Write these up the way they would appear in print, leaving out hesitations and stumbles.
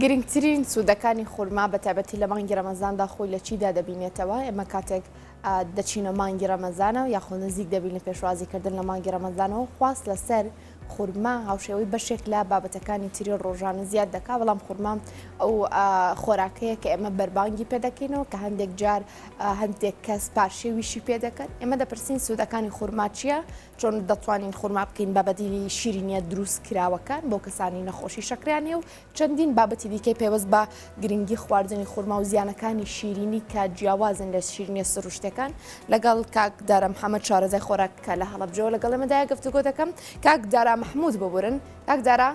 گرنگترین سوودەکانی خورما بە تایبەتی لە مانگی ڕەمەزاندا خۆی لە چیدا دەبینێتەوە؟ ئێمە کاتێک دەچینە مانگی ڕەمەزانەوە یاخۆ نزیک دەبین لە پێشوازیکردن لە مانگی ڕەمەزانەوە خواست لەسەر خورما هاوشێوەی بەشێک لە بابەتەکانی تری ڕۆژانە زیاد دەکا، بەڵام خورما ئەو خۆراکەیە کە ئێمە بەربانگی پێ دەکەینەوە کە هەندێک جار هەندێک کەس پارشێویشی پێ دەکەن. ئێمە دەپرسین سوودەکانی خورما چییە؟ چۆن دەتوانین خورما بکەین بە بەدیلی شیرینیە دروست کراوەکان بۆ کەسانی نەخۆشی شەکرانێ و چەندین بابەتی دیکەی پێوەست بە گرنگی خواردنی خورما و زیانەکانی شیرینی کە جیاوازن لە شیرینیە سروشتەکان لەگەڵ کاک دارا محەممەد شارەزای خۆراکە لە هەڵەبجەوە لەگەڵ ئێمەدایە گفتوگۆ دەکەم. کاک دارا محمود ببورن. کاک دارا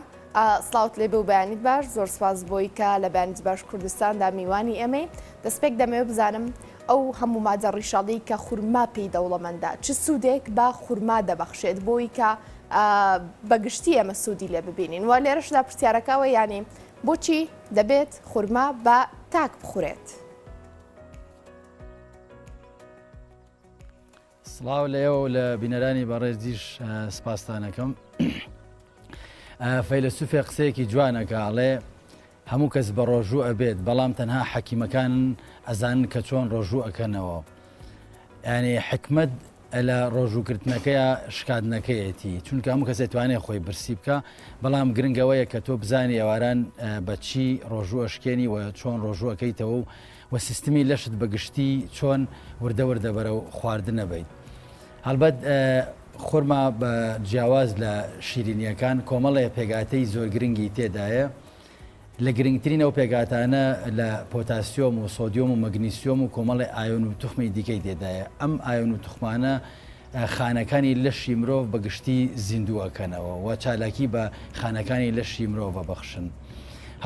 سڵاوت لێ بێ و بەیانیت باش، زۆر سپاس بۆی کە لە بەیانیت باش کوردستاندا میوانی ئێمەی. دەستپێک دەمەوێت بزانم ئەو هەموو مادە ڕیشاڵی کە خورما پێی دەوڵەمەندا چ سوودێک بە خورما دەبەخشێت بۆی کە بەگشتی ئەمە سوودی لێ ببینین و لێرەشدا پرسیارەکەوە یانی بۆچی دەبێت خورما بە تاک بخورێت؟ سڵاو لێەوە لە بینەرانی بەڕێزیش سپاسانەکەم. فەیلسوفێ قسەیەکی جوانەکەڵێ هەموو کەس بە ڕۆژوو ئەبێت بەڵام تەنها حەکیمەکانن ئەزانن کە چۆن ڕۆژوو ئەکەنەوە. ینی حکمت لە ڕۆژووکردنەکەیە شکاندنەکەیەتی، چونکە هەموو کەس دەتوانێت خۆی برسی بکە، بەڵام گرنگەوەیە کە تۆ بزانی ئێواران بە چی ڕۆژوو ئەشکێنی و چۆن ڕۆژوو ئەەکەیتەوە و سیستمی لەشت بەگشتی چۆن وردە وردە بەرەو خواردن نەبیت. هەڵبەت خورما بە جیاواز لە شیرینیەکان کۆمەڵێ پێگاتەی زۆر گرنگی تێدایە. لە گرنگترین ئەو پێگاتانە لە پۆتاسیۆم و سۆدیۆم و مەگنیسیۆم و کۆمەڵی ئایۆن و توخمی دیکەی تێدایە. ئەم ئایۆن و توخمانە خانەکانی لەشی مرۆڤ بەگشتی زیندووەکەنەوە و چالاکی بە خانەکانی لەشی مرۆڤ بەخشن.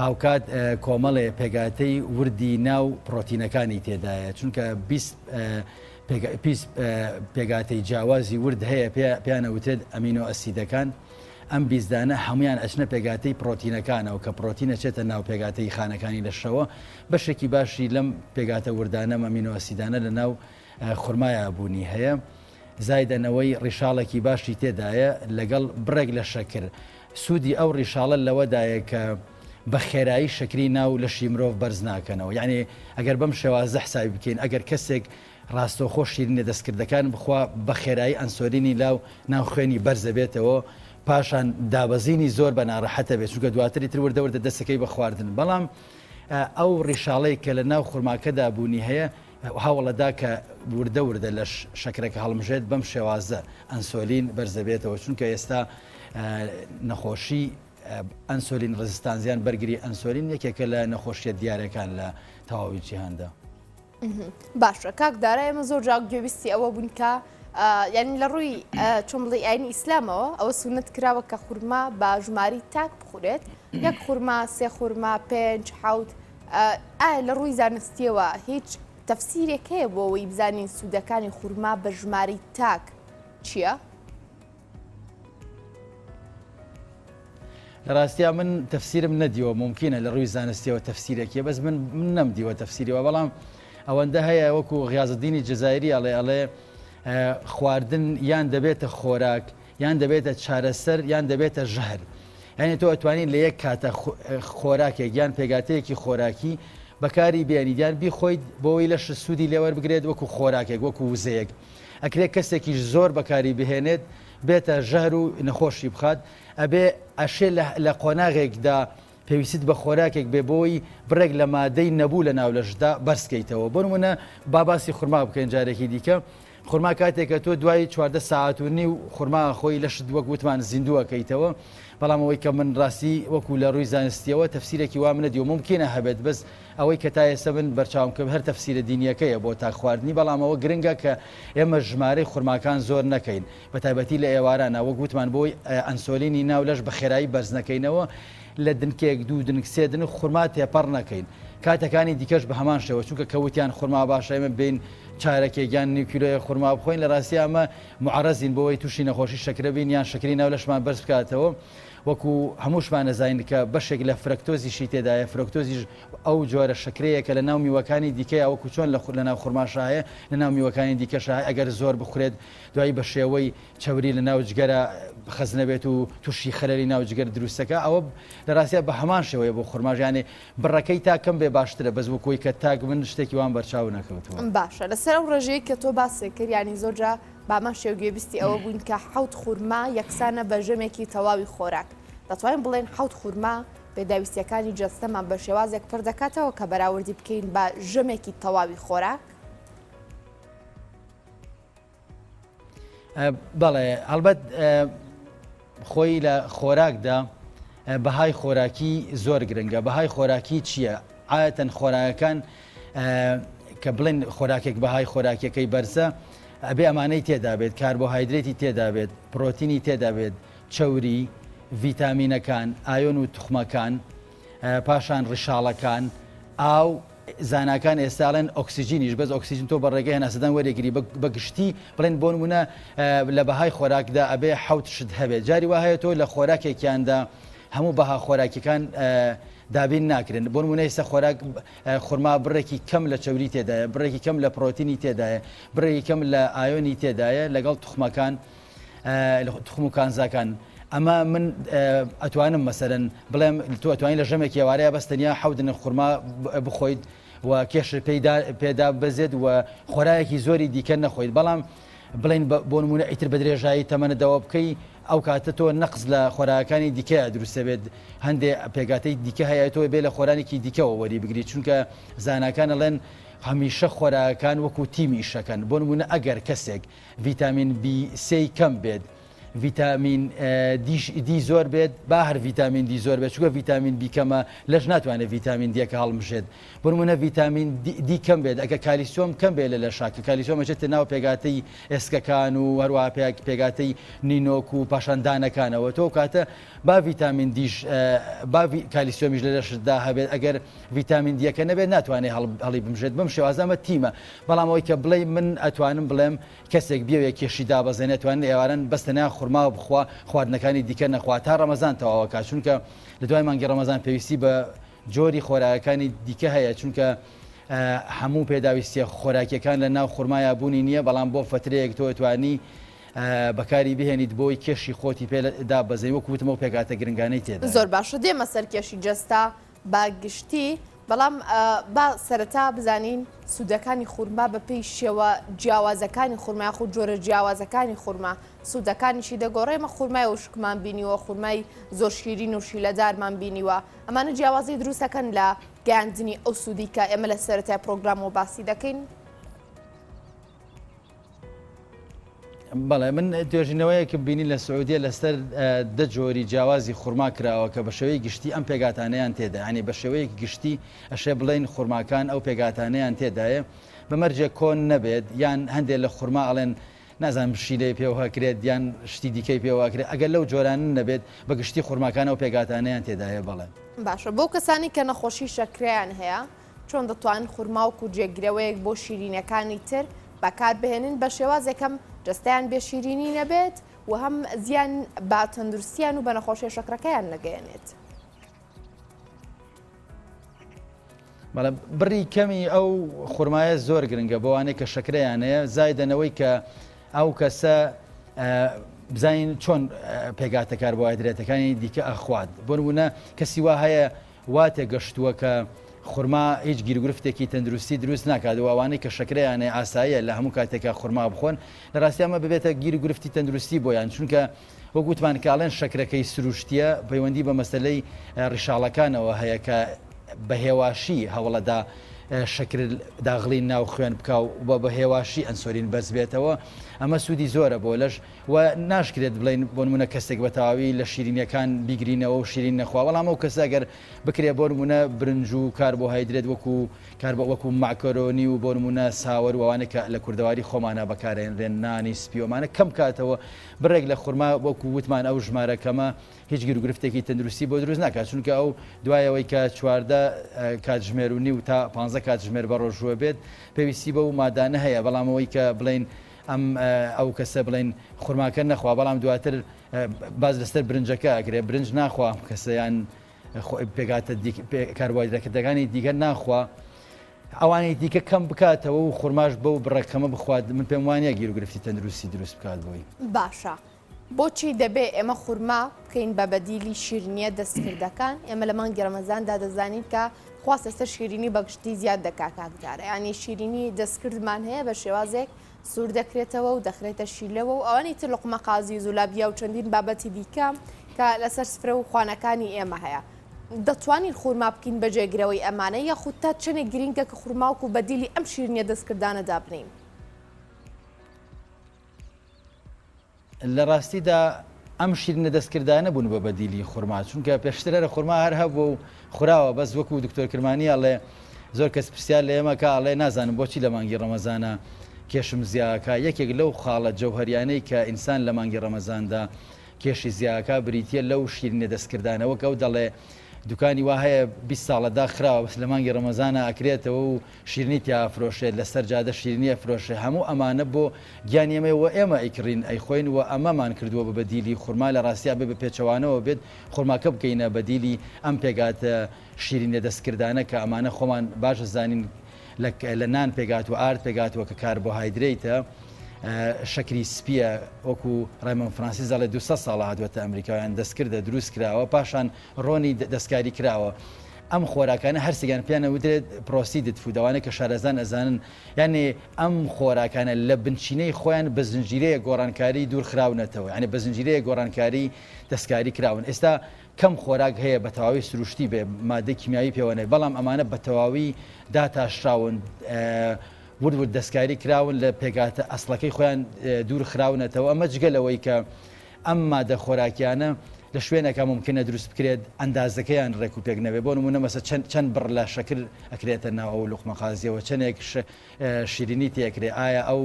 هاوکات کۆمەڵێ پێگاتەی وردی ناو پرۆتینەکانی تێدایە، چونکە 20 پێگاتەی جیاوازی ورد هەیە پیانەوتێت ئەمینۆ ئەسیدەکان. ئەم بیزدانە هەمویان ئەچنە پێگاتەی پرۆتینەکانەوە کە پرۆتینە چێتە ناو پێگاتەی خانەکانی لەشەوە. بەشێکی باشی لەم پێگاتە وردانە ئەمینۆ ئەسیدانە لە ناو خورمایە بوونی هەیە. زایدەنەوەی ڕیشاڵێکی باشی تێدایە لەگەڵ بڕێک لە شەکر. سوودی ئەو ڕیشاڵە لەوەدایە کە بە خێرایی شەکری ناو لەشی مرۆڤ بەرز ناکەنەوە. یعنی ئەگەر بەم شێوازە حسابی بکەین ئەگەر کەسێک ڕاستەوخۆ شیرینە دەستکردەکان بخوا بە خێرایی ئەنسۆلینی لاو ناو خوێنی بەرزە بێتەوە، پاشان دابەزینی زۆر بە ناڕەحەتە بێت، چونکە دواتری تر وردەوردە دەستەکەی بە خواردن. بەڵام ئەو ڕیشاڵەی کە لە ناو خورماکەدا بوونی هەیە هەوڵەدا کە وردە وردە لە شەکرەکە هەڵمژێت بەم شێوازە ئەنسۆلین بەرزە بێتەوە، چونکە ئێستا نەخۆشی ئەنسۆلین ڕزستانزیان بەرگری ئەنسۆلین یەکێکە لە نەخۆشیە دیارەکان لە تەواوی جیهاندا. باشە کاک دارا ئێمە زۆر جاک گوێویستی ئەوە بوون کە یعنی لە ڕووی چۆن بڵێ ئاینی ئیسلامەوە ئەوە سونەت کراوە کە خورما بە ژماری تاک بخورێت، یەک خورما، سێ خورما، 5 حوت. ئایا لە ڕووی زانستیەوە هیچ تەفسیرێک هەیە بۆ ئەوەی بزانین سوودەکانی خورما بە ژماری تاک چییە؟ لە ڕاستیا من تەفسیرم نەدیوە، ممکنە لە ڕووی زانستیەوە تەفسیرێکیە، بەس من نەمدیوە تەفسیرەوە. بەڵام ئەوەندە هەیە وەکو غیازەدینی جەزایری ئەڵێ خواردن یان دەبێتە خۆراک یان دەبێتە چارەسەر یان دەبێتە ژەهر. یعنی تۆ ئەتوانین لە یەک کاتە خۆراکێک یان پێگاتەیەکی خۆراکی بەکاری بێنیدیان بیخۆیت بۆەوەی لەش سوودی لێوەربگرێت وەکو خۆراکێک وەکو وزەیەک. ئەکرێت کەسێکیش زۆر بەکاری بهێنێت بێتە ژەهر و نەخۆشی بخات، ئەبێ ئەشێ لە قۆناغێکدا پێویست بە خۆراکێک بێ بۆی بڕێک لە مادەی نەبوو لە ناو لەشدا بەرزکەیتەوە. بۆ نمونە باسی خورما بکەین جارێکی دیکە. خورما کاتێکە تۆ دوای 14 ساعت و نیو خورما خۆی لەشت وەک وتمان زیندووەکەیتەوە. بەڵام ئەوەی کە من ڕاستی وەکو لە ڕووی زانستیەوە تەفسیرێکی وا منەدیوە ممکنە هەبێت، بەس ئەوەی کە تا ئێستا من بەرچاوم کە هەر تەفسیرە دینیەکەیە بۆ تا خواردنی. بەڵام ئەوە گرنگە کە ئێمە ژمارەی خورماکان زۆر نەکەین، بە تایبەتی لە ئێوارانە وەک وتمان بۆی ئەنسۆلینی ناو لەش بە خێرایی بەرز نەکەینەوە، لە دنکێک دوو دنک سێ دن خورما تێپەڕ نەکەین. کاتەکانی دیکەش بە هەمان شێوە، چونکە کەوتیان خورما باشە ئێمە بین چارەکێکیان نیوکیلۆیە خورما بخۆین، لە ڕاستی ئەمە معرەزین بۆەوەی تووشی نەخۆشی شەکرە بین یان شەکری ناو لەشمان بەرز بکاتەوە. وەکو هەمووشمان نەزانین کە بەشێک لە فرکتۆزیشی تێدایە فرکتۆزیش ئەو جۆرە شکرەیە کە لە ناو میوەکانی دیکەی ئەوەکو چۆن لە ناو خورماشایە لە ناو میوەکانی دیکەشای ئەگەر زۆر بخورێت دوایی بە شێوەی چاوری لە ناو جگەرە خەزنەبێت و تووشی خەلەری ناو جگەر دروستەکە ئەوە لە ڕاستە بە هەمان شێوەیە بۆ خورماژیانێ بڕەکەی تاکەم بێ باشترە بەس بۆ کۆی کە تاک من شتێکی وان بەرچاو نەکەوتوە باشە لەسەر ئەو ڕێژەیە کە تۆ باسی کردیانی زۆرجا بامان شێوگوێبیستی ئەوە بووین کە حەوت خورما یەکسانە بە ژەمێکی تەواوی خۆراک دەتوانین بڵێن حەوت خورما پێداویستیەکانی جەستەمان بە شێوازێک پڕ دەکاتەوە کە بەراوردی بکەین بە ژەمێکی تەواوی خۆراک بەڵێ هەڵبەت خۆی لە خۆراکدا بەهای خۆراکی زۆر گرنگە بەهای خۆراکی چییە؟ ئاەتەن خۆراکەکان کە بڵێن خۆراکێک بەهای خۆراکیەکەی بەرزە ئەبێ ئەمانەی تێدا بێت کاربۆهایدرێتی تێدا بێت پرۆتینی تێدا بێت چەوری ڤیتامینەکان ئایۆن و توخمەکان پاشان ڕیشاڵەکان ئاو زاناکان ئێستاڵێن ئۆکسسیژینیش بەس ئۆکسسیژن تۆ بەڕێگەی هەناسەدان وەرێگری بەگشتی بڵێن بۆ نمونە لە بەهای خۆراکدا ئەبێ حەوت شت هەبێت جاری وا هەیە تۆ لە خۆراکێکیاندا هەموو بەها خۆراکیەکان دابین ناکرن بۆ نمونە ئێستا خۆراک خورما بڕێکی کەم لە چەوری تێدایە بڕێکی کەم لە پرۆتینی تێدایە بڕێکی کەم لە ئایۆنی تێدایە لەگەڵ توخمەکان توخم و کانزاکان ئەمە من ئەتوانم مەسەرەن بڵێم تو ئەتوانین لە ژەمێکی ئێوارەیە بەستەنیا حەودن خورما بخۆیت و کێش پێدا بزێت و خۆراکێکی زۆری دیکە نەخۆیت بەڵام بڵین بۆ نمونە ئیتر بە درێژایی تەمەنەدەوە بکەی ئەو کاتە تۆ نەقز لە خۆراکانی دیکە دروستە بێت هەندێک پێگاتەی دیکە هەیە تۆ بێ لە خۆرانێکی دیکەەوە وەری بگریت چونکە زانکان ئەڵێن هەمیشە خۆراکان وەکو تیمی شەکەن بۆ نمونە ئەگەر کەسێک ڤیتامین B3 کەم بێت ڤیتامین دی زۆر بێت با هەر ڤیتامین دی زۆر بێت چووکە ڤیتامین بیکەمە لەش ناتوانێت ڤیتامین دیەکە هەڵمژێت بۆ نمونە ڤیتامین دی کەم بێت ئەگە کالیسۆم کەم بێت لە شاکە کالیسۆم ئەچێتە ناو پێگاتەی ئێسکەکان و هەروە پێگاتەی نینۆک و پاشاندانەکانەوە تۆ کاتە با ڤیتامین دیش با کالیسۆمیش لە لەشدا هەبێت ئەگەر ڤیتامین دیەکە نەبێت ناتوانێت هەڵی بمژێت بەم شێوازەمە تیمە بەڵام ئەوەی کە بڵێ من ئەتوانم بڵێم کەسێک بێوێ کێشی دابەزێنێت توانێت ئێوارن بەستەنیا خورما بخوا خواردنەکانی دیکە نەخوا تا ڕەمەزان تەواوەکە چونکە لە دوای مانگی ڕەمەزان پێویستی بە جۆری خۆراکەکانی دیکە هەیە چونکە هەموو پێداویستیە خۆراکیەکان لە ناو خورمایە بوونی نییە بەڵام بۆ فترەیەک تۆ توانی بەکاری بهێنیت بۆی کێشی خۆتی پێدا بەزەی وەکوتمەوە پێگاتە گرنگانەی تێدا زۆر باشە دێمە سەر کێشی جەستا باگشتی بەڵام با سەرەتا بزانین سوودەکانی خورما بەپێی شێوە جیاوازەکانی خورما خو جۆرە جیاوازەکانی خورما سوودەکانیشی دەگۆڕێمە خورمای وشکمان بینیوە خورمای زۆر شیرین و شیلەدارمان بینیوە ئەمانە جیاوازی دروستەکەن لە گەیاندنی ئەو سوودی کە ئێمە لە سەرەتای پرۆگرام و باسی دەکەین بەڵێ من توێژینەوەیەکە بینی لە سعودیە لەسەر دە جۆری جیاوازی خورما کراوە کە بە شێوەی گشتی ئەم پێگاتانەیان تێدا ینی بە شێوەیەکی گشتی ئەشێ بڵێن خورماکان ئەو پێگاتانەیان تێدایە بەمەرجێ کۆن نەبێت یان هەندێک لە خورما ئەڵێن نازانم شیلەی پێوەکرێت یان شتی دیکەی پێوەکرێت ئەگەر لەو جۆران نەبێت بە گشتی خورماکان ئەو پێگاتانەیان تێدایە بڵێ باشە بۆ کەسانی کە نەخۆشی شەکریان هەیە چۆن دەتوانن خورما وکو جێگرەوەیەک بۆ شیرینەکانی تر بەکار بهێنن بە شێوازێکم جستیان بێ شیرینی نەبێت و هەم زیان با تەندروستیان و بە نەخۆشی شەکرەکەیان نەگەیەنێت بەڵێ بڕی کەمی ئەو خورمایە زۆر گرنگە بۆوانەی کە شەکرەیانەیە زایدەنەوەی کە ئەو کەسە بزانین چۆن پێگاتە کاربۆهایدرێتەکانی دیکە ئەخوات بۆ نمونە کەسی وا هەیە واتێ گەشتووە کە خورما هیچ گیرگرفتێکی تەندروستی دروست ناکات و ئەوانەی کە شەکرەیانێ ئاساییە لە هەموو کاتێکە خورما بخۆن لە ڕاستی ئەمە ببێتە گیرگرفتی تەندروستی بۆیان چونکە وەگوتمان کاڵێن شەکرەکەی سروشتیە پەیوەندی بە مەسلەی ڕیشاڵەکانەوە هەیە کە بە هێواشی هەوڵەدا شەکر داغڵین ناو خوێن بکە و بە هێواشی ئەنسۆرین بەرز بێتەوە ئەمە سوودی زۆرە بۆ لەش و ناشکرێت بڵین بۆ نمونە کەسێک بە تەواوی لە شیرینەکان بیگرینەوە و شیرین نەخوا بەڵام ئەو کەسە ئەگەر بکرێ بۆ نمونە برنج و کاربۆهایدرێت وەکو ماکۆرۆنی و بۆ نمونە ساوەر وانە کە لە کوردەواری خۆمانە بەکارێنرێن نانی سپیۆمانە کەم کاتەوە بڕێک لە خورما وەکو وتمان ئەو ژمارەکەمە هیچ گیرگرفتێکی تەندروستی بۆ دروست ناکات چونکە ئەو دوایەوەی کە 14 کاتژمێر و نیو تا 15 کاتژمێر بە ڕۆژوە بێت پێویستی بە و مادانە هەیە بەڵام ئەوەی کە بڵین ئەو کەسە بڵێن خورماکە نەخوا بەڵام دواتر باز لەسەر برنجەکە ئەگرێ برنج ناخوا کەسەیان پێگاتە کاربوایدرەکەەکانی دیگە ناخوا ئەوانەی دیکە کەم بکاتەوە و خورماش بەو بڕەکەمە بخوات من پێم وانە گیر و گرفتی تەندروستی دروست بکات بۆی باشە بۆچی دەبێ ئێمە خورما بکەین بە بەدیلی شیرینیە دەستکردەکان ئێمە لە مانگی ڕەمەزاندا دەزانین کە خواست لەسەر شیرینی بەگشتی زیاد دەکا کاکدارە ینی شیرینی دەستکردمان هەیە بە شێوازێک سوور دەکرێتەوە و دەخرێتە شیلەوە و ئەوانەی تر لقمە قازی زولابیا و چەندین بابەتی دیکە کە لەسەر سفرە و خوانەکانی ئێمە هەیە دەتوانین خورما بکەین بە جێگرەوەی ئەمانە یاخود تا چنێک گرینگە کە خورماوک و بەدیلی ئەم شیرینیە دەستکردانەدا بنین لە ڕاستیدا ئەم شیرینە دەستکردانە بوون بە بەدیلی خورما چونکە پێشترە خورما هەر هەبوو و خوراوە بەس وەکو دکتۆر کرمانی ئەڵێ زۆر کەس پرسیار لە ئێمە کە ئەڵێ نازانم بۆچی لە مانگی ڕەمەزانە کێشم زیاکە یەکێک لەو خاڵە جەوهەریانەی کە ئینسان لە مانگی ڕەمەزاندا کێشی زیاکە بریتە لەو شیرینە دەستکردانەوە کە ئەو دەڵێ دوکانی وا هەیە 20 ساڵەدا خراوە بەس لە مانگی ڕەمەزانە ئەکرێتەوە و شیرنی تیافرۆشێت لەسەر جادە شیرنیە فرۆشێ هەموو ئەمانە بۆ گیانیەمەوە ئێمە ئەیکڕین ئەیخۆین و ئەمەمان کردووە بە بەدیلی خورما لە ڕاستیا بێ بە پێچەوانەوە بێت خورماکە بکەینە بەدیلی ئەم پێگاتە شیرینە دەستکردانە کە ئەمانە خۆمان باشە زانین لە نان پێگات و ئارد پێگاتوە کە کاربۆهایدرێتە شەکری سپیە وەکو ڕایمەن فранسیس دەڵێ 200 ساڵە هاتووەتە ئەمریکایان دەستکردە دروست کراوە پاشان ڕۆنی دەستکاری کراوە ئەم خۆراکانە هەرسێکیان پیانە وترێت پرۆسیدت فودەوانەی کە شارەزان ئەزانن یعنی ئەم خۆراکانە لە بنچینەی خۆیان بە زنجیرەیە گۆڕانکاری دوور خراونەتەوە یعنی بە زنجیرەیە گۆڕانکاری دەستکاری کراون ئێستا کەم خۆراک هەیە بە تەواوی سروشتی بێ مادەی کیمیایی پێوەنەی بەڵام ئەمانە بە تەواوی داتاشراون ورد دەستکاری کراون لە پێگاتە ئەسڵەکەی خۆیان دوور خراونەتەوە ئەمە جگەلەوەی کە ئەم مادە خۆراکیانە لە شوێنەکە ممکنە دروست بکرێت ئەندازەکەیان ڕێک و پێک نەبێ بۆ نمونە مەسە چەند بڕ لە شەکر ئەکرێتە ناو ئەو لوقمە قازیەوە چەندێک شیرینی تێکرێ ئایا ئەو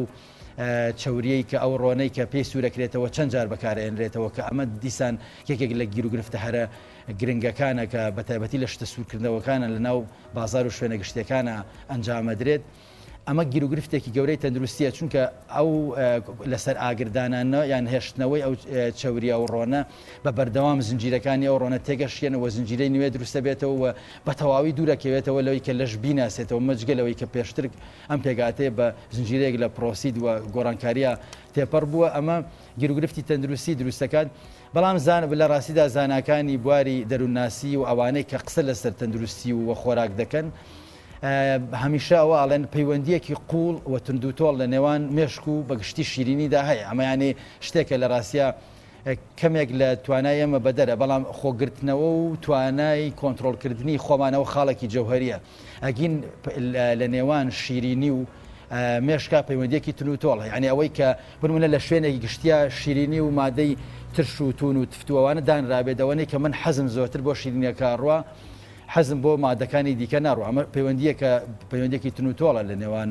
چوریەی کە ئەو ڕۆنەی کە پێی سوورەکرێتەوە چەند جار بەکارێنرێتەوە کە ئەمە دیسان یەکێک لە گیر و گرفتە هەرە گرنگەکانە کە بە تایبەتی لە شتە سوورکردنەوەکانە لە ناو بازار و شوێنە گشتەکانە ئەنجامەدرێت ئەمە گیر و گرفتێکی گەورەی تەندروستیە چونکە ئەو لەسەر ئاگردانانە یان هێشتنەوەی ئەو چوریە و ڕۆنە بە بەردەوام زنجیرەکانی ئەو ڕۆنە تێگەشێنەوە زنجیرەی نوێ دروستە بێتەوە بە تەواوی دوورەکەوێتەوە لەوەی کە لەش بیناسێتەوە مەجگەلەوەی کە پێشتر ئەم پێگاتێ بە زنجیرەیەک لە پرۆسید و گۆڕانکاریە تێپەڕ بووە ئەمە گیر و گرفتی تەندروستی دروستەکات بەڵام لە ڕاستیدا زانکانی بواری دەروونناسی و ئەوانەی کە قسە لەسەر تەندروستی و خۆراک دەکەن هەمیشە ئەوە ئاڵێن پەیوەندیەکی قوڵ و تندوتۆڵ لە نێوان مێشک و بەگشتی شیرینیدا هەیە ئەمەیانێ شتێکە لە ڕاستە کەمێک لە توانای ئەمە بەدەرە بەڵام خۆگرتنەوە و توانای کۆنتترۆلکردنی خۆمانەوە خاڵێکی جەوهریە ئەگین لە نێوان شیرینی و مێشکا پەیوەندیەکی تنوتۆڵ یعنی ئەوەی کە بنمونە لە شوێنێکی گشتیا شیرینی و مادەی ترش و تون و تفتووانە دانرابێتەوەی کە من حەزم زۆرتر بۆ شیرینیەکە ڕوە حەزم بۆ مادەکانی دیکە ناڕوە ئەمە پەیوەندیەکی تنوتۆڵە لە نێوان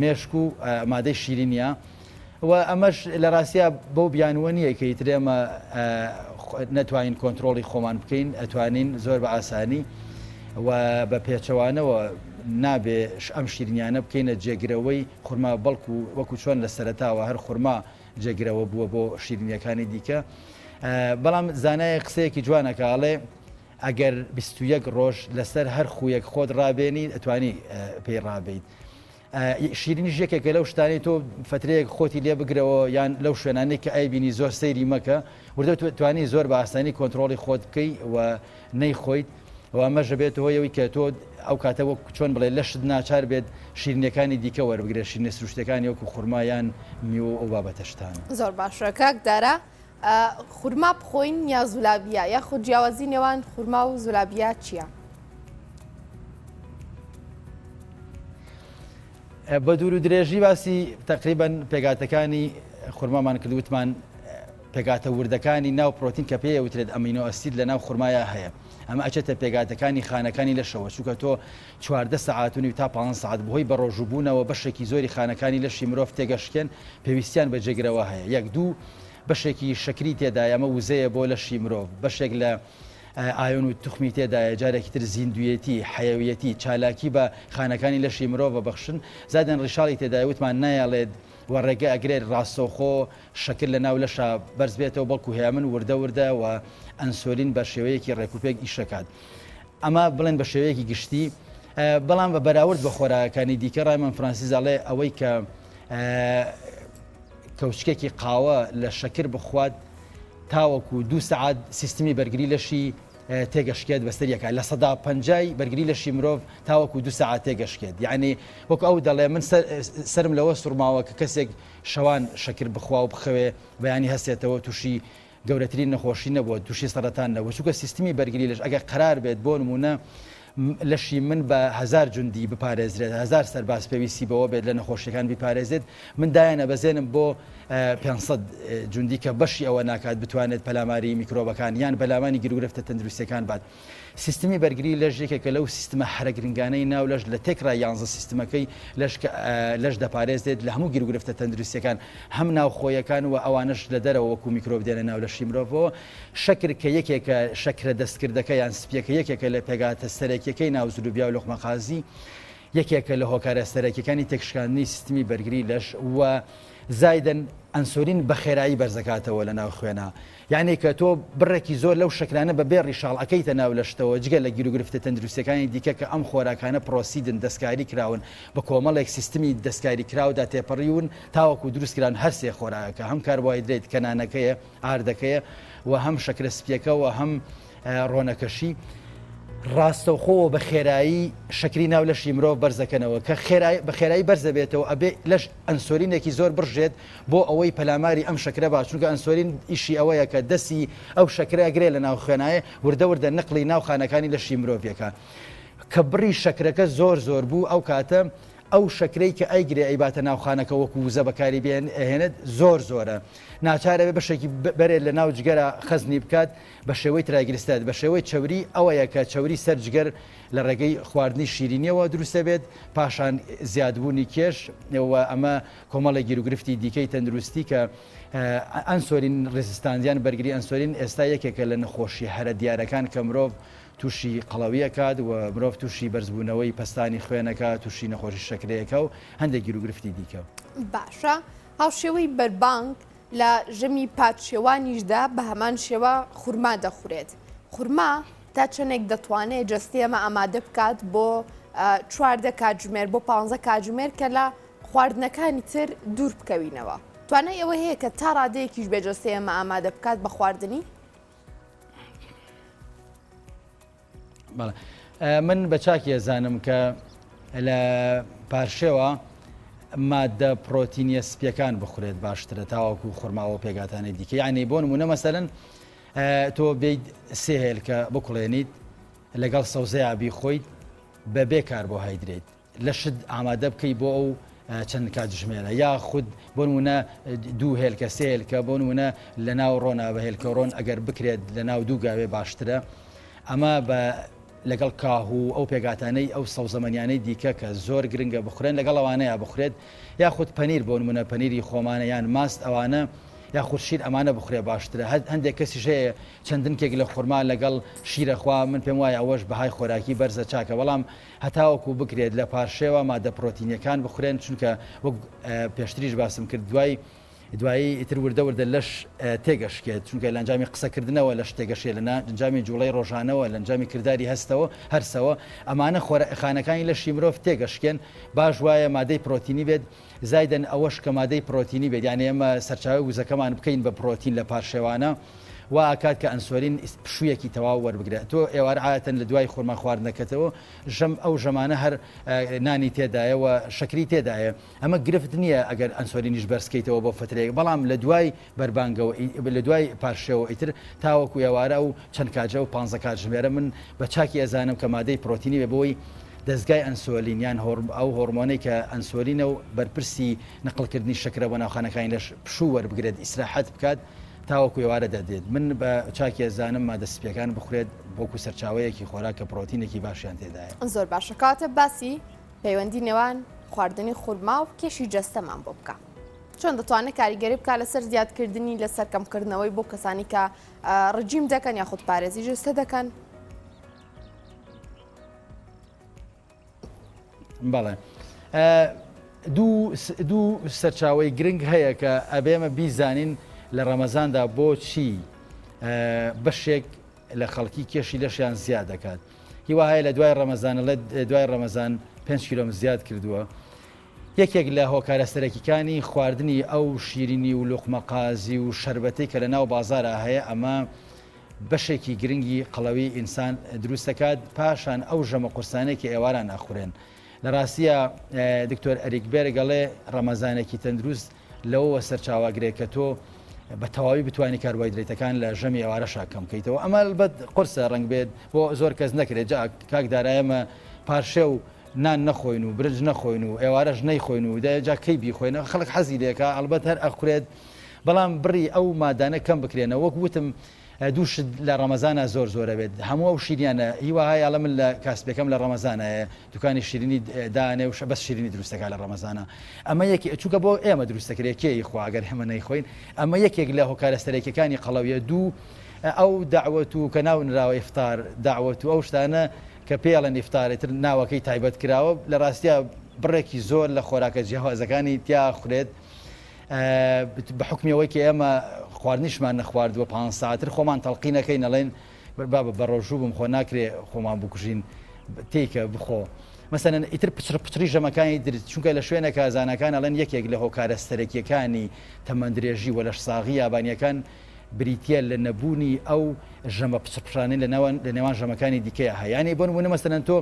مێشک و مادەی شیرینیە و ئەمەش لە ڕاستیا بۆ بیانوە نیە کە ئیترێمە نەتوانین کۆنتترۆڵی خۆمان بکەین ئەتوانین زۆر بە ئاسانی و بە پێچەوانەوە نابێ ئەم شیرینیانە بکەینە جێگرەوەی خورما بەڵکو و وەکو چۆن لە سەرەتاوە هەر خورما جێگرەوە بووە بۆ شیرینیەکانی دیکە بەڵام زانایە قسەیەکی جوانەکەڵێ ئەگەر 21 ڕۆژ لەسەر هەر خویەک خۆت ڕابێنی ئەتوانی پێی ڕابیت شیرینیش یەکێکە لەو شتانی تۆ فترەیەک خۆتی لێ بگرەوە یان لەو شوێنانەی کە ئایبینی زۆر سەیری مەکە وردە توانی زۆر بە ئاسانی کۆنتترۆڵی خۆت بکەی و نەیخۆیت و ئەمەژە بێتەوە یەوەی کە تۆ ئەو کاتەوە چۆن بڵێ لە شت ناچار بێت شیرینەکانی دیکە وەربگرێت شیرینە سروشتەکانی وەکو خورمایان میوە ئەو بابەتەشتان زۆر باشە کاکدارە خورما بخۆین یا زولابیە یا خود جیاوازی نێوان خورما و زولابیە چییە؟ بە دوور و درێژی باسی تقریبان پێگاتەکانی خورمامان کردوتمان پێگاتە وردەکانی ناو پرۆتین کە پێی وترێت ئەمینۆ ئەسید لە ناو خورمایە هەیە ئەمە ئەچێتە پێگاتەکانی خانەکانی لەشەوە چووکە تۆ 14 ساعتونی تا 5 ساعت بەهۆی بە ڕۆژوبوونەوە بەشێکی زۆری خانەکانی لەشی مرۆڤ تێگەشکێن پێویستیان بە جێگرەوە هەیە یەک دوو بەشێکی شەکری تێدا ئەمە وزەیە بۆ لەشی مرۆڤ بەشێک لە ئایۆن و توخمی تێدایە جارێکی تر زیندویەتی حەیەویەتی چالاکی بە خانەکانی لەشی مرۆڤ بەخشن زادن ڕیشاڵی تێدای وتمان نایەڵێت و ڕێگە ئەگرێت ڕاستەوخۆ شەکر لە ناو لەشە بەرز بێتەوە بەڵکو هەیە من وردە و ئەنسۆلین بە شێوەیەکی ڕێکوپێک ئیشەکات ئەمە بڵێن بە شێوەیەکی گشتی بەڵام بە بەراورد بە خۆراکانی دیکە ڕایمان فرانسیز ئەڵێ ئەوەی کە کەوچکێکی قاوە لە شەکر بخوات تاوەکو 2 سعات سیستمی بەرگری لەشی تێگەشکێت بەستەریەکە لە 150 بەرگری لەشی مرۆڤ تاوەکو 2 سعات تێگەشکێت یعنی وەک ئەو دەڵێ من سرم لەوە سوورماوە کە کەسێک شەوان شەکر بخوا و بخەوێ بەیانی هەستێتەوە تووشی گەورەترین نەخۆشی نەبووە تووشی سەرەتان نەبوو چونکە سیستمی بەرگری لەش ئەگەر قرار بێت بۆ نمونە لەشی من بە 1000 جوندی بپارێزرێت 1000 سەرباز پێویستی بەوە بێت لە نەخۆشیەکان بپارێزێت من دایانە بەزێنم بۆ 500 جوندی کە بەشی ئەوە ناکات بتوانێت پەلاماری میکرۆبەکان یان بەلامانی گرورفتە تەندروستیەکان بات سیستمی بەرگری لەش یەکێکە لەو سیستمە حرەگرنگانەی ناو لەش لە تێکرا 11 سیستمەکەی لەش دەپارێزێت لە هەموو گرورفتە تەندروستیەکان هەم ناوخۆیەکان و ئەوانش لە دەرەوە وەکو میکرۆب دێنە ناو لەشی مرۆڤەوە شەکر کە یەکێکە شەکرە دەستکردەکە یان سپیەکە یەکێکە لە پێگاتە سەرەکیەکەی ناو زولوبیا و لۆقمەقازی یەکێکە لە هۆکارە سەرەکیەکانی تێکشکاندنی سیستمی بەرگری لەش و زایدن ئەنسۆلین بە خێرایی بەرزەکاتەوە لە ناو خوێنە یعنی کە تۆ بڕێکی زۆر لەو شکرانە بە بێ ڕیشاڵ ئەەکەیتە ناو لەشتەوە جگە لە گیرروگرفتە تەندروستەکانی دیکە کە ئەم خۆراکانە پرۆسیدن دەستکاری کراون بە کۆمەڵێک سیستمی دەستکاری کراودا تێپەڕیون تاوەکو دروستکران هەرسێ خۆراکە هەم کاربۆهایدرێت کەنانەکەیە ئاردەکەیە و هەم شەکرە سپیەکە و هەم ڕۆنەکەشی ڕاستەوخۆوە بە خێرایی شەکری ناو لەشی مرۆڤ بەرزەکەنەوە کە بە خێرایی بەرزەبێتەوە ئەبێ لەش ئەنسۆلینێکی زۆر بڕژێت بۆ ئەوەی پەلاماری ئەم شەکرە باش چونکە ئەنسۆلین ئیشی ئەوەیە کە دەستی ئەو شەکرە گرێ لە ناو خوێنایە وردە نقلی ناو خانەکانی لەشی مرۆڤەکە کە بڕی شەکرەکە زۆر بوو ئەو کاتە ئەو شەکرەی کە ئەیگرێ ئەیباتە ناوخانەکە وەکو وزە بەکاری بێنێت زۆرە ناچارە بێ بەشێکی بەرێت لە ناو جگەرە خەزنی بکات بە شێوەی تراگرستات بە شێوەی چەوری ئەوەیە کە چەوری سەر جگەر لە ڕێگەی خواردنی شیرینیەوە دروستە بێت پاشان زیادبوونی کێش ئەمە کۆمەڵی گیرروگرفتی دیکەی تەندروستی کە ئەنسۆلین ڕێزستانزیان بەرگری ئەنسۆلین ئێستا یەکێکە لە نەخۆشی هەرە دیارەکان کە مرۆڤ تووشی قەڵەویە کات و مرۆڤ تووشی بەرزبوونەوەی پستانی خوێنەکە تووشی نەخۆشی شەکرەیەکە و هەندێک گیرروگرفتی دیکە باشە هاوشێوەی بەربانگ لە ژەمی پادشێوانیشدا بە هەمان شێوە خورما دەخورێت خورما تا چەندێک دەتوانێت جەستی ئەمە ئامادە بکات بۆ 4 کاتژمێر بۆ 15 کاتژمێر کە لە خواردنەکانی تر دوور بکەوینەوە توانای ئەوە هەیە کە تا ڕادەیەکیش بێجەستی ئەمە ئامادە بکات بە خواردنی من بە چاکی ئەزانم کە لە پارشێوە مادە پرۆتینیە سپیەکان بخورێت باشترە تاوەکو خورماوە پێگاتانی دیکە یعنی بۆ نمونە مەسەلەن تۆ بیت 3 هێلکە بکوڵێنیت لەگەڵ سەوزەیە بیخۆیت بەبێ کاربۆهایدرێت لە شت ئامادە بکەیت بۆ ئەو چەند کاتژمێرە یا خود بۆ نمونە 2 هێلکە 3 هێلکە بۆ نمونە لە ناو ڕۆنا بە هێلکە ڕۆن ئەگەر بکرێت لە ناو 2 گاوێ باشترە ئەمە بە لەگەڵ کاهوو ئەو پێگاتانەی ئەو سەوزەمەنیانەی دیکە کە زۆر گرنگە بخورێن لەگەڵ ئەوانەیە بخورێت یاخود پەنیر بۆ نمونە پەنیری خۆمانە یان ماست ئەوانە یا خورشید ئەمانە بخورێ باشترە هەندێک کەسی ژەیە چەندن کێک لە خورما لەگەڵ شیرەخوا من پێم وایە ئەوەش بەهای خۆراکی بەرزە چاکە بەڵام هەتاوەکو بکرێت لە پاشێوە مادە پرۆتینیەکان بخورێن چونکە وەک پێشتریش باسم کرد دوایی ئیتر وردە لەش تێگەشکێت چونکە لە ئەنجامی قسەکردنەوە لەش تێگەشێ لە ئەنجامی جوڵەی ڕۆژانەوە لە ئەنجامی کردداری هەستەوە هەرسەوە ئەمانە خانەکانی لەشی مرۆڤ تێگەشکێن باش وایە مادەی پرۆتینی بێت زایدن ئەوەش کە مادەی پرۆتینی بێت یانە ئێمە سەرچاوی وزەکەمان بکەین بە پرۆتین لە پاشێوانە و ئاکات کە ئەنسۆلین پشوویەکی تەواو وەربگرێت تۆ ئێوار عادەتەن لە دوای خورما خواردنەکەتەوە ئەو ژەمانە هەر نانی تێدایەوە شەکری تێدایە ئەمە گرفت نییە ئەگەر ئەنسۆلینیش بەرزکەیتەوە بۆ فترەیەک بەڵام لە دوای بەربانگەوە لە دوای پاشێەوە ئیتر تاوەکو ئێوارە و چەند کاتژە و 15 کاتژمێرە من بە چاکی ئەزانم کە مادەی پرۆتینی بێ بۆی دەستگای ئەنسۆلین یان ئەو هۆرمۆنەی کە ئەنسۆلینە و بەرپرسی نقلکردنی شەکرە بۆ ناوخانەکانی لەش پشوو وەربگرێت ئیسراحەت بکات تاوەکو ئێوارە دەدێت من بە چاکی ئەزانم مادە سپیەکان بخورێت بۆکو سەرچاوەیەکی خۆراکە پرۆتینێکی باشیان تێدایە زۆر باشە کاتە باسی پەیوەندی نێوان خواردنی خورما و کێشی جەستەمان بۆ بکە چۆن دەتوانێت کاریگەری بکات لەسەر زیادکردنی لەسەر کەمکردنەوەی بۆ کەسانی کە ڕجیم دەکەن یاخود پارێزی جەستە دەکەن بەڵێ دوو سەرچاوی گرنگ هەیە کە ئەبێمە بیزانین لە ڕەمەزاندا بۆچی بەشێک لە خەڵکی کێشی لەشیان زیاد دەکات. هیوا هەیە لە دوای ڕەمەزان لە دوای ڕەمەزان 5 کیلۆم زیاد کردووە. یەکێک لە هۆکارەسەرەکیەکانی خواردنی ئەو شیرینی و لوقمەقازی و شەربەتەی کە لە ناو بازارە هەیە ئەمە بەشێکی گرنگی قەڵەوی ئینسان دروست دەکات پاشان ئەو ژەمە قورسانێکی ئێواران ناخورێن. لە ڕاستیە دکتۆر ئەریکبێر گەڵێ ڕەمەزانێکی تەندروست لەوەوە سەرچاواگرێت کە تۆ بە تەواوی بتوانانی کاربوایدرێتەکان لە ژەمی ئێوارەشا کەم بکەیتەوە. ئەمە بەد قرسە ڕنگ بێت بۆ زۆر کەس نەکرێت کاک دارایەمە پارشێ و نان نەخۆین و برنج نەخۆین و ئێوارەش نەیخۆین و دەجا کەی بیخۆینە خەڵک حەزی لێکە ئەلبەت هەر ئەخورێت بەڵام بڕی ئەو مادانە کەم بکرێنە وەک وتم دووشت لە ڕەمەزانە زۆر زۆرە بێت هەموو ئەو شیرینیانە هیوایە ئەڵە من لە کاسبەکەم لە ڕەمەزانە دوکانی شیرینی دانێ و بەس شیرینی دروستەکە لە ڕەمەزانە ئەمە یەکی چووکە بۆ ئێمە دروستەکرێت کێی خواگەر هەمە نەیخۆین ئەمە یەکێک لە هۆکارە سەرەکیەکانی قەڵەویە دوو ئەو داوەت و کە ناو نراوە ئیفتار داوەت و ئەو شتانە کە پێڵەن ئیفتارێتتر ناوەکەی تایبەت کراوە لە ڕاستیە بڕێکی زۆر لە خۆراکە جیاوازەکانی تیا خوێت بە حکمیەوەی کە ئێمە خواردنیشمان نەخواردووە 5 ساعتر خۆمان تەڵقینەکەی نەڵێن بە ڕۆژوو بم خۆ ناکرێ خۆمان بکوژین تێکە بخۆ مەسەن ئیتر پچری ژەمەکانی چونکە لە شوێنە کازانەکان ئەڵەن یەکێک لە هۆکارە سەرەکیەکانی تەمەندرێژی و لەش ساغی یابانیەکان بریتە لە نەبوونی ئەو ژەمە پچپشانەی لە نێوان ژەمەکانی دیکەیە هەیەی بۆ نمونە مەسەن تۆ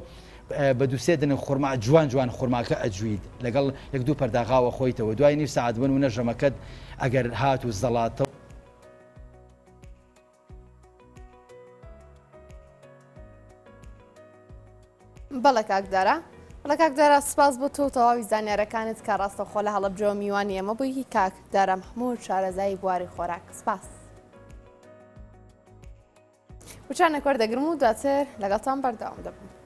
بە دووسێ دن خورما جوان جوان خورماکە ئەجوید لەگەڵ یەک دوو پەرداغاوە خۆیتەوە دوای نیم ساعت بن و نەژەمەکەت ئەگەر هات و زەڵاتە بەڵێ کاکدارە بەڵێ کاکدارە سپاس بۆ تۆ تەواوی زانیارەکانت کە ڕاستەخۆ لە هەڵەبجەوە میوانی ئەمە بووی کاک دارە محموود شارەزایی بواری خۆراک سپاس وچانە کوەردەگرم و دواتر لەگەڵتان بەردەوام دەبم.